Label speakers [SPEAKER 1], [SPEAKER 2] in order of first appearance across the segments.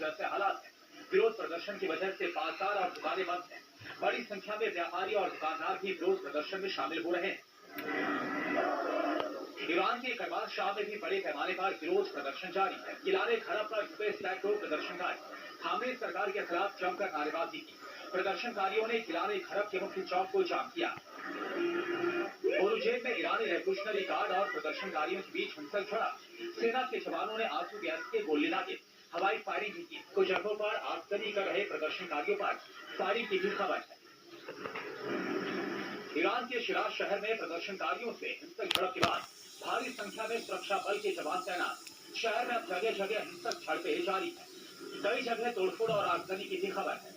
[SPEAKER 1] जैसे हालात हैं। विरोध प्रदर्शन की वजह से बाजार और दुकानें बंद हैं। बड़ी संख्या में व्यापारी और दुकानदार भी विरोध प्रदर्शन में शामिल हो रहे हैं। ईरान के करवान शाह में भी बड़े पैमाने पर विरोध प्रदर्शन जारी है। किलारे खरब पर छुपे सैकड़ों प्रदर्शनकारी खामेनी सरकार के खिलाफ जमकर नारेबाजी की। प्रदर्शनकारियों ने किलारे खरब के मुख्य चौक को जाम किया। बोरुजेब में ईरानी रेवोल्यूशनरी गार्ड और प्रदर्शनकारियों के बीच हिंसक झड़प। सेना के जवानों ने आंसू गैस के गोले दागे, हवाई फायरिंग भी की। कुछ जगहों पर आगजनी कर रहे प्रदर्शनकारियों पर फायरिंग की भी खबर है। ईरान के शिराज शहर में प्रदर्शनकारियों से हिंसक झड़प के बाद भारी संख्या में सुरक्षा बल के जवान तैनात। शहर में अब जगह जगह हिंसक झड़पें जारी है। कई जगह तोड़फोड़ और आगजनी की भी खबर है।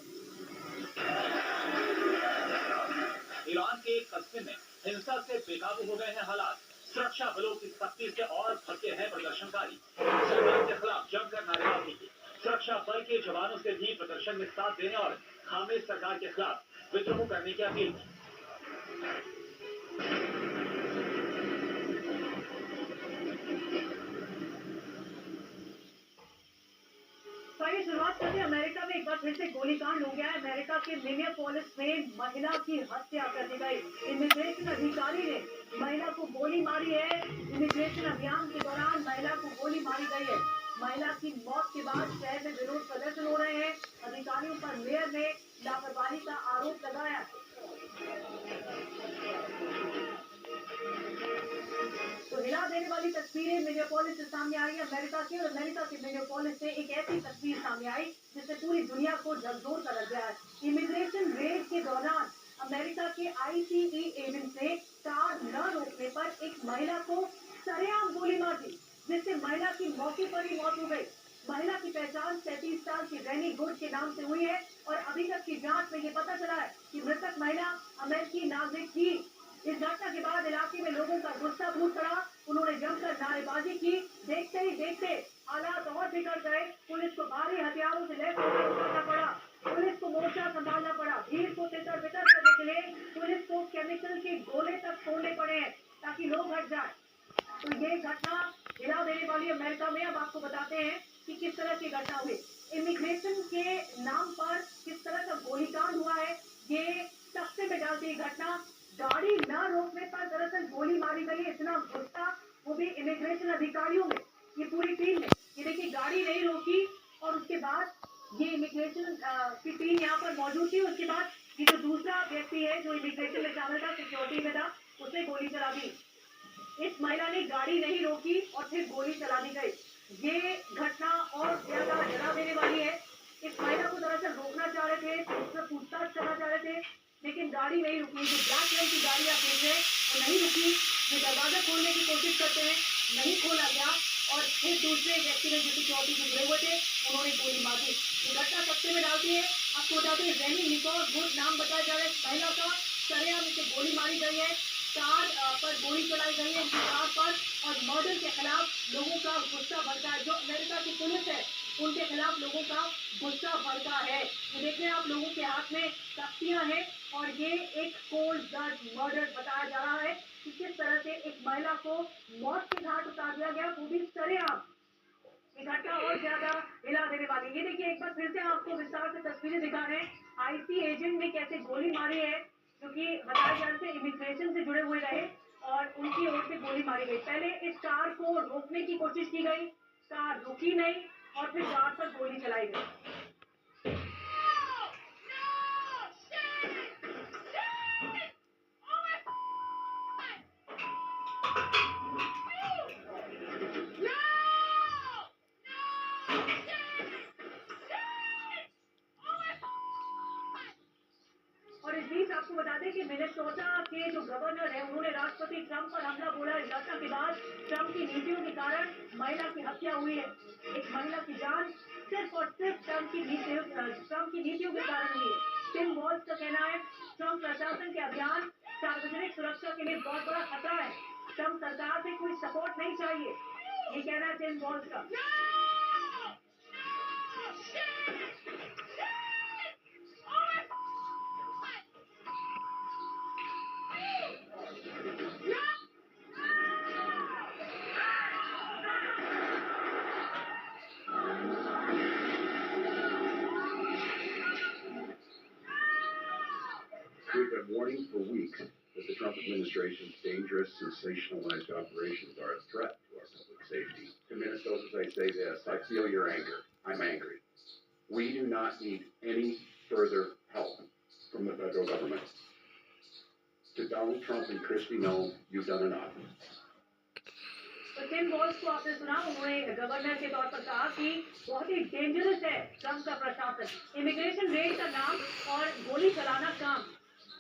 [SPEAKER 1] ईरान के एक कस्बे में हिंसा से बेकाबू हो गए हैं हालात। सुरक्षा बलों की सख्ती से और भड़के हैं प्रदर्शनकारी। सरकार के खिलाफ जमकर नारेबाजी की। सुरक्षा बल के जवानों से भी प्रदर्शन में साथ देने और खामेनी सरकार के खिलाफ विद्रोह करने की अपील की।
[SPEAKER 2] आइए शुरुआत करते हैं। अमेरिका में एक बार फिर से गोलीकांड हो गया है। अमेरिका के मिनियापोलिस में महिला की हत्या कर दी गई। इमिग्रेशन अधिकारी ने महिला को गोली मारी है। इमिग्रेशन अभियान के दौरान महिला को गोली मारी गई है। महिला की मौत के बाद शहर में विरोध प्रदर्शन हो रहे हैं। अधिकारियों पर मेयर ने लापरवाही का आरोप लगाया। तो हिला देने वाली तस्वीरें मिनियापोलिस से सामने आई है। अमेरिका के मिनियापोलिस से एक ऐसी तस्वीर सामने आई जिससे पूरी दुनिया को झकझोर कर रख दिया है। इमिग्रेशन रेड के दौरान अमेरिका के ICE एजेंट ने कार न रोकने पर एक महिला को सरेआम गोली मार दी, जिससे महिला की मौके पर ही मौत हो गई। महिला की पहचान 37 साल की रैनी गुड के नाम से हुई है और अभी तक की जांच में ये पता चला है कि मृतक महिला अमेरिकी नागरिक थी। इस घटना के बाद इलाके में लोगों का गुस्सा फूट पड़ा। उन्होंने जमकर नारेबाजी की। देखते ही देखते हालात और बिगड़ गए। पुलिस को भारी हथियारों से लैस होकर उतरना पड़ा। पुलिस को मोर्चा संभालना पड़ा। भीड़ को तितर बितर करने के लिए पुलिस को केमिकल के गोले तक छोड़ने पड़े हैं ताकि लोग हट जाए। तो ये घटना हिला देने वाली अमेरिका में। अब आपको बताते हैं कि किस तरह की घटना हुई। इमिग्रेशन के नाम पर किस तरह का गोलीकांड हुआ है, ये तख्ते में डालती घटना। गाड़ी न रोकने पर दरअसल गोली मारी गई। इतना गुस्सा, वो भी इमिग्रेशन अधिकारियों में, ये पूरी टीम ने। ये देखिए, गाड़ी नहीं रोकी और उसके बाद ये इमिग्रेशन की टीम यहाँ पर मौजूद थी। उसके बाद ये जो दूसरा व्यक्ति है जो इमिग्रेशन में शामिल था, सिक्योरिटी में था, उसने गोली चला दी। इस महिला ने गाड़ी नहीं रोकी और फिर गोली चला दी गई। ये घटना और ज्यादा डरा देने वाली है। इस महिला को दरअसल रोकना चाह रहे थे, उससे पूछताछ करना चाह रहे थे, लेकिन गाड़ी नहीं रुकी। जो ब्लैक रंग की गाड़ी आप देख रहे हैं वो नहीं रुकी। ये दरवाजा खोलने की कोशिश करते हैं, नहीं खोला गया और फिर दूसरे व्यक्ति ने जो सिक्योरिटी से जुड़े हुए थे उन्होंने गोली मार दी। ये घटना तख्ते में डालती है। आपको बताते हैं, रैनी निकोल गुड नाम बताया जा रहा है महिला का। सरेआम इसे गोली मारी गई है। कार पर गोली चलाई गई है, उनकी कार पर। और मर्डर के खिलाफ लोगों का गुस्सा भड़का है। जो अमेरिका की पुलिस है उनके खिलाफ लोगों का गुस्सा भड़का है। तो देख रहे हैं आप, लोगों के हाथ में तख्तियां हैं और ये एक कोल्ड ब्लड मर्डर बताया जा रहा है कि किस तरह से एक महिला को मौत के घाट उतार दिया गया, वो भी सरेआम। ये घटना और ज्यादा हिला देने वाली। ये देखिए, एक बार फिर से आपको विस्तार से तस्वीरें दिखा रहे हैं। IC एजेंट ने कैसे गोली मारी है, क्योंकि बताया जा रहा है इमिग्रेशन से जुड़े हुए रहे और उनकी ओर से गोली मारी गई। पहले इस कार को रोकने की कोशिश की गई, कार रुकी नहीं और फिर कार पर गोली चलाई गई। और इस बीच आपको बता दें कि मिनेसोटा के जो गवर्नर है उन्होंने राष्ट्रपति ट्रंप पर हमला बोला। इस घटना के बाद ट्रंप की नीतियों के कारण महिला की हत्या हुई है। एक महिला की जान सिर्फ और सिर्फ ट्रंप की नीतियों के कारण हुई है। टिम वॉल्स का कहना है, ट्रंप प्रशासन के अभियान सार्वजनिक सुरक्षा के लिए बहुत बड़ा खतरा है। ट्रंप सरकार से कोई सपोर्ट नहीं चाहिए, ये कहना है टिम वॉल्स का।
[SPEAKER 3] We've been warning for weeks that the Trump administration's dangerous, sensationalized operations are a threat to our public safety. To Minnesotans, I say this: I feel your anger. I'm angry. We do not need any further help from the federal government. To Donald Trump and Kristi Noem, you've done enough.
[SPEAKER 2] तो Tim walls को आपने सुना, उन्होंने governor के तौर पर कहा कि बहुत ही डेंजरस है ट्रंप का प्रशासन, इमिग्रेशन रेड का नाम और गोली चलाना काम।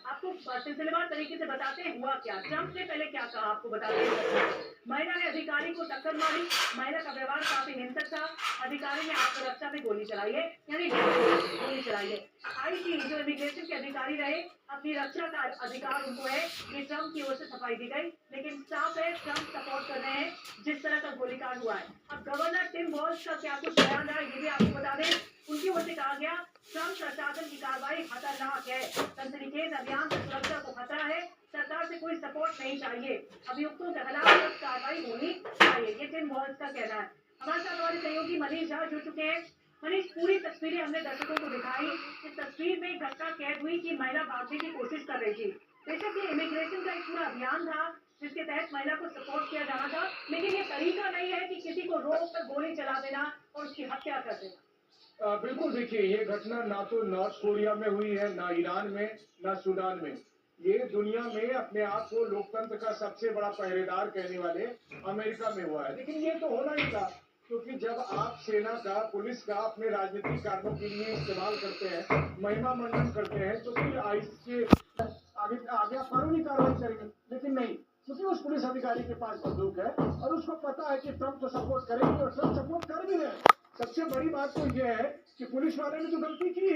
[SPEAKER 2] आपको सिलसिलेवार तरीके से बताते हैं हुआ क्या। ट्रंप ने पहले क्या कहा आपको बताते हैं। महिला ने अधिकारी को टक्कर मारी, महिला का व्यवहार काफी हिंसक था, अधिकारी ने आत्मरक्षा में गोली चलाई है, यानी गोली चलाई है। आईटी जो इमिग्रेशन के अधिकारी रहे, अपनी रक्षा का अधिकार उनको है, ये ट्रंप की ओर से सफाई दी गई, लेकिन साफ है ट्रंप सपोर्ट कर रहे हैं जिस तरह का गोलीकांड हुआ है। अब गवर्नर टिम वॉल्स का क्या कुछ बयान रहा ये भी आपको बता दें। उनकी ओर से कहा गया ट्रंप प्रशासन की कार्रवाई खतरनाक है, तंत्रिकेज अभियान से सुरक्षा को खतरा है, सरकार से कोई सपोर्ट नहीं चाहिए, अभियुक्तों के खिलाफ सख्त कार्रवाई होनी चाहिए, ये टिम वॉल्स का कहना है। हमारे साथ हमारे सहयोगी मनीष झा जुड़ चुके हैं। मनीष, पूरी तस्वीरें हमने दर्शकों को दिखाई। इस तस्वीर में घटना कैद हुई कि महिला भागने की कोशिश कर रही थी। बेशक ये इमिग्रेशन का एक पूरा अभियान था जिसके तहत महिला को सपोर्ट किया जाना था, लेकिन ये तरीका नहीं है कि किसी को रोक कर गोली चला देना और उसकी हत्या कर देना।
[SPEAKER 4] बिल्कुल, देखिए ये घटना ना तो नॉर्थ कोरिया में हुई है, ना ईरान में, ना सूडान में। ये दुनिया में अपने आप को लोकतंत्र का सबसे बड़ा पहरेदार कहने वाले अमेरिका में हुआ है। लेकिन ये तो होना ही था, क्योंकि जब आप सेना का, पुलिस का अपने राजनीतिक कारणों के लिए इस्तेमाल करते हैं, महिमा मंडन करते हैं, तो फिर आगे आगे आप कानूनी कार्रवाई करेंगे। लेकिन नहीं, क्योंकि उस पुलिस अधिकारी के पास बंदूक है और उसको पता है कि ट्रंप तो सपोर्ट करेंगे और ट्रंप सपोर्ट कर भी रहे हैं। सबसे बड़ी बात तो यह है कि पुलिस वाले ने तो गलती की,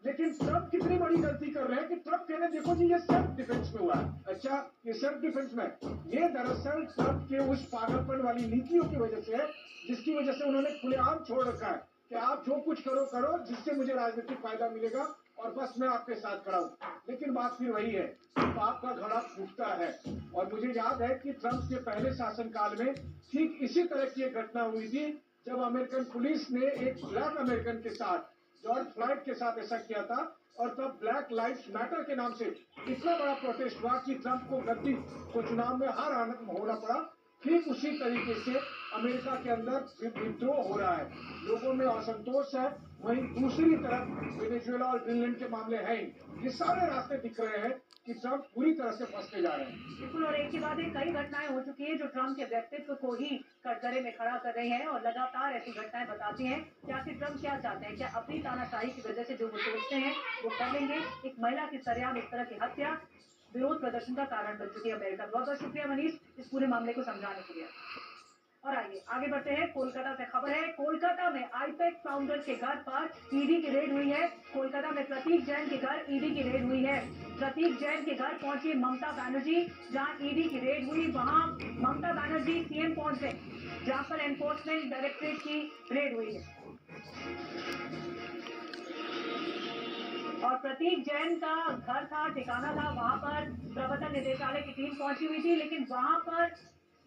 [SPEAKER 4] लेकिन ट्रंप कितनी बड़ी गलती कर रहे हैं कि ट्रंप कह रहे हैं देखो जी ये सेल्फ डिफेंस में हुआ है। अच्छा, ये सेल्फ डिफेंस में, ये दरअसल ट्रंप के उस पागलपन वाली नीतियों की वजह से है, जिसकी वजह से उन्होंने खुलेआम छोड़ रखा है कि आप जो कुछ करो करो, जिससे मुझे राजनीतिक फायदा मिलेगा और बस मैं आपके साथ खड़ा हूँ। लेकिन बात फिर वही है, पाप का घड़ा फूटता है। और मुझे याद है कि ट्रंप के पहले शासनकाल में ठीक इसी तरह की एक घटना हुई थी, जब अमेरिकन पुलिस ने एक ब्लैक अमेरिकन के साथ, जॉर्ज फ्लॉयड के साथ ऐसा किया था, और तब ब्लैक लाइव्स मैटर के नाम से इतना बड़ा प्रोटेस्ट हुआ कि ट्रंप को गद्दी को चुनाव में हार होना पड़ा। ठीक उसी तरीके से अमेरिका के अंदर विद्रोह हो रहा है, लोगों में असंतोष है। वहीं दूसरी तरफ वेनेजुएला और ग्रीनलैंड के मामले हैं। ये सारे रास्ते दिख रहे हैं कि ट्रंप पूरी तरह से फंसते जा रहे हैं।
[SPEAKER 2] बिल्कुल, और एक के बाद एक कई घटनाएं हो चुकी हैं जो ट्रंप के व्यक्तित्व को ही कटघरे में खड़ा कर रही हैं, और लगातार ऐसी घटनाएं बताती हैं कि आखिर ट्रंप क्या चाहते हैं। क्या अपनी तानाशाही की वजह से जो वो सोचते हैं वो करेंगे। एक महिला की सरेआम इस तरह की हत्या विरोध प्रदर्शन का कारण बन चुकी है अमेरिका। बहुत बहुत शुक्रिया मनीष इस पूरे मामले को समझाने के लिए। और आइए आगे बढ़ते हैं। कोलकाता से खबर है, कोलकाता में आईपैक फाउंडर के घर पर ईडी की रेड हुई है। कोलकाता में प्रतीक जैन के घर ईडी की रेड हुई है। प्रतीक जैन के घर पहुंची ममता बनर्जी, जहां ईडी की रेड हुई वहां ममता बनर्जी सीएम पहुंचे, जहां पर एनफोर्समेंट डायरेक्टरेट की रेड हुई है। और प्रतीक जैन का घर था, ठिकाना था, वहां पर प्रवर्तन निदेशालय की टीम पहुंची हुई थी, लेकिन वहां पर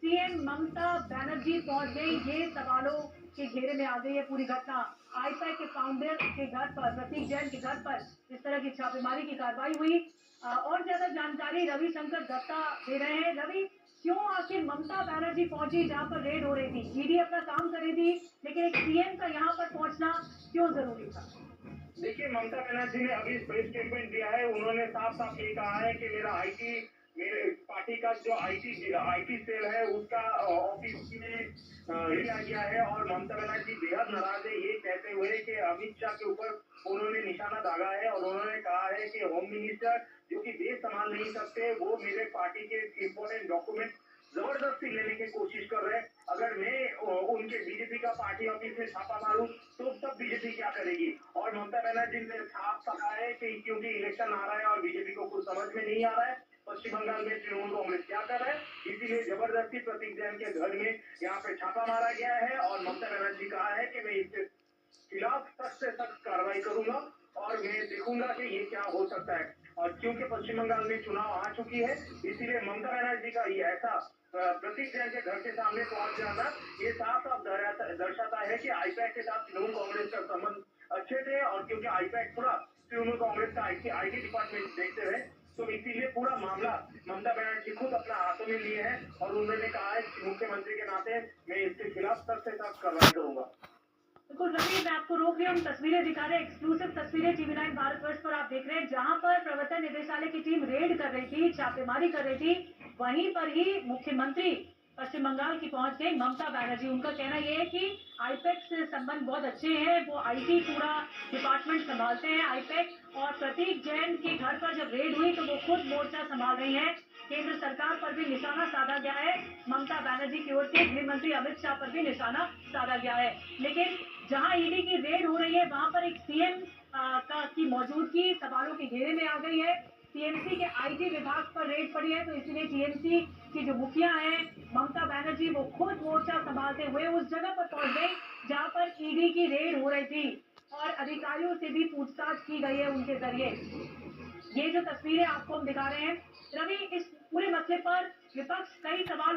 [SPEAKER 2] सीएम ममता बनर्जी पहुंच गई। ये सवालों के घेरे में आ गई है पूरी घटना। आईपैक के फाउंडर के घर पर, प्रतीक जैन के घर पर इस तरह की छापेमारी की कार्रवाई हुई। और ज्यादा जानकारी रविशंकर दत्ता दे रहे हैं। रवि, क्यों आखिर ममता बनर्जी पहुंची जहां पर रेड हो रही थी? ईडी अपना काम कर रही थी, लेकिन एक सीएम का यहाँ पर पहुंचना क्यों जरूरी था?
[SPEAKER 5] देखिए, ममता बनर्जी ने अभी प्रेस स्टेटमेंट दिया है। उन्होंने साफ साफ ये कहा है कि मेरे पार्टी का जो आईटी सेल है उसका ऑफिस में लिया गया है, और ममता बनर्जी बेहद नाराज है ये कहते हुए कि अमित शाह के ऊपर उन्होंने निशाना दागा है। और उन्होंने कहा है कि होम मिनिस्टर जो कि देश संभाल नहीं सकते, वो मेरे पार्टी के इंपॉर्टेंट डॉक्यूमेंट जबरदस्ती लेने की कोशिश कर रहे हैं। अगर मैं उनके बीजेपी का पार्टी ऑफिस में छापा मारूं तो तब बीजेपी क्या करेगी? और ममता बनर्जी ने साफ कहा है कि क्योंकि इलेक्शन आ रहा है और बीजेपी को कुछ समझ में नहीं आ रहा है पश्चिम बंगाल में तृणमूल कांग्रेस क्या कर रहा है, इसीलिए जबरदस्ती प्रतीक जैन के घर में यहाँ पे छापा मारा गया है। और ममता बनर्जी कहा है कि मैं इसके खिलाफ सख्त से सख्त कार्रवाई करूंगा और मैं देखूंगा कि ये क्या हो सकता है। और क्योंकि पश्चिम बंगाल में चुनाव आ चुकी है, इसीलिए ममता बनर्जी का ये ऐसा प्रतीक जैन के घर के सामने पहुंच जाना ये साफ साफ दर्शाता है कि आईपैक के साथ तृणमूल कांग्रेस का संबंध अच्छे थे। और क्योंकि आईपैक पूरा तृणमूल कांग्रेस का आईटी डिपार्टमेंट देखते रहे, तो इसीलिए पूरा मामला ममता बनर्जी खुद अपना हाथों में लिए हैं और उन्होंने कहा है कि मुख्यमंत्री के नाते मैं इसके खिलाफ सख्त से सख्त कार्रवाई करूंगा।
[SPEAKER 2] बिल्कुल रवि, मैं आपको रोक रही हूँ, हम तस्वीरें दिखा रहे हैं, एक्सक्लूसिव तस्वीरें TV9 भारतवर्ष पर आप देख रहे हैं, जहां पर प्रवर्तन निदेशालय की टीम रेड कर रही थी, छापेमारी कर रही थी, वहीं पर ही मुख्यमंत्री पश्चिम बंगाल की पहुंच गई ममता बनर्जी। उनका कहना यह है कि आईपैक से संबंध बहुत अच्छे हैं, वो आईटी पूरा डिपार्टमेंट संभालते हैं आईपैक, और प्रतीक जैन के घर पर जब रेड हुई तो वो खुद मोर्चा संभाल रही हैं। केंद्र सरकार पर भी निशाना साधा गया है, ममता बनर्जी की ओर से गृह मंत्री अमित शाह पर भी निशाना साधा गया है। लेकिन जहां ईडी की रेड हो रही है वहां पर एक सीएम की मौजूदगी सवालों के घेरे में आ गई है। टीएमसी के आईटी विभाग पर रेड पड़ी है, तो इसलिए टीएमसी की जो मुखिया है ममता बनर्जी, वो खुद मोर्चा संभालते हुए उस जगह पर पहुंच गई जहां पर ईडी की रेड हो रही थी, और अधिकारियों से भी पूछताछ की गई है उनके जरिए। ये जो तस्वीरें आपको हम दिखा रहे हैं रवि, इस पूरे मसले पर विपक्ष कई सवाल